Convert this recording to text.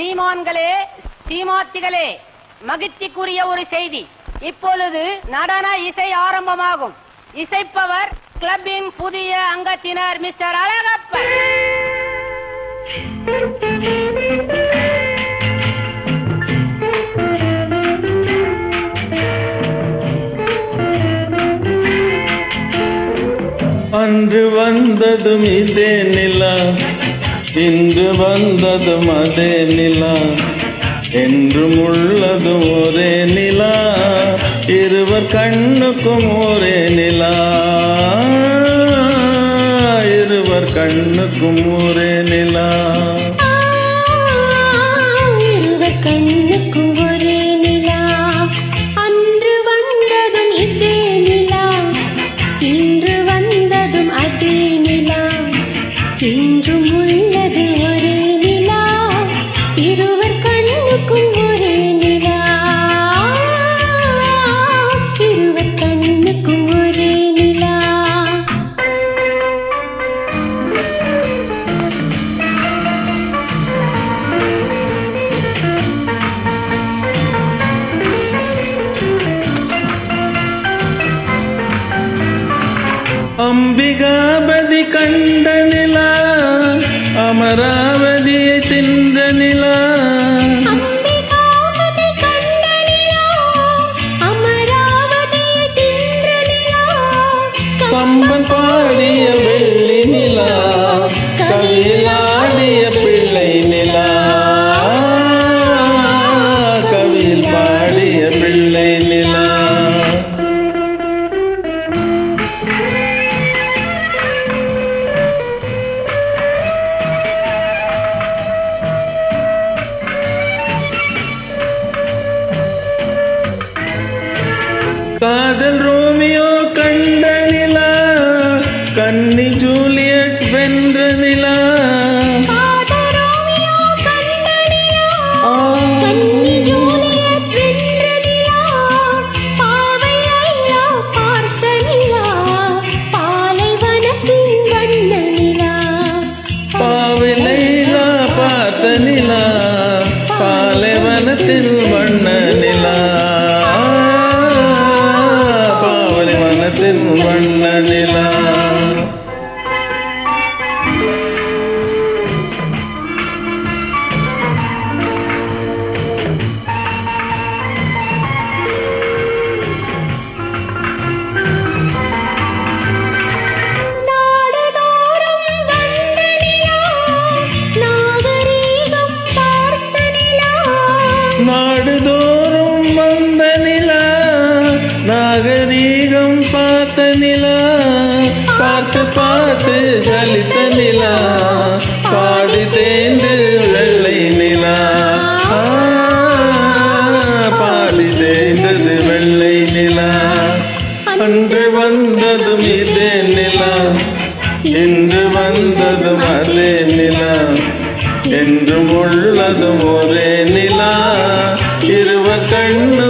சீமான்களே, சீமாத்திகளே, மகிழ்ச்சிக்குரிய ஒரு செய்தி. இப்பொழுது நடன இசை ஆரம்பமாகும். இசைப்பவர் கிளப்பின் புதிய அங்கத்தினர் மிஸ்டர் அழகப்பன். அன்று வந்ததும் இதே நிலா, இன்று வந்ததும் அதே நிலா, என்றும் உள்ளதும் ஒரே நிலா, இருவர் கண்ணுக்கும் ஒரே நிலா, இருவர் கண்ணுக்கும் ஒரே நிலா, இருவர் கண்ணுக்கும் ஒரே நிலா. அன்று வந்ததும் இதே நிலா, இன்று வந்ததும் அதே நிலா, என்றும் உள்ளது ஒரே நிலா, இருவர் கண்ணுக்கும் ஒரே நிலா, இருவர் கண்ணுக்கும் ஒரே நிலா. அம்பிகாபதி கண்ட நிலா, அமராவதியை தின்ற நிலா, அம்பிகாபதி கண்ட நிலா, அமராவதியை தின்ற நிலா, கம்பன் பாடிய வெள்ளி நிலா, கவியில் ஆடிய பிள்ளை நிலா, கவியில் பாடிய பிள்ளை நிலா. காதல் ரோமியோ கண்ட நிலா, கன்னி ஜூலியட் வென்ற நிலா, காதல் ரோமியோ கண்ட நிலா, கன்னி ஜூலியட் வென்ற நிலா, பாவை லைலா பார்த்த நிலா, பாலைவனத்தின் வண்ண நிலா, பாவை லைலா பார்த்த நிலா, பாலைவனத்தின் வண்ண நிலா, பாலைவனத்தின் வண்ண நிலா. நாடுதோறும் வந்த நிலா, நாகரீகம் பார்த்த நிலா, நாடுதோறும் வந்த நிலா, நாகரீகம் பார்த்த நிலா, பார்த்து பார்த்து சலித்த நிலா, பாடி தேய்ந்து வெள்ளை நிலா, பாடி தேய்ந்தது வெள்ளை நிலா. அன்று வந்ததும் இதே நிலா, இன்று வந்ததும் அதே நிலா, என்றும் உள்ளதும் ஒரே நிலா, இருவர் கண்ணு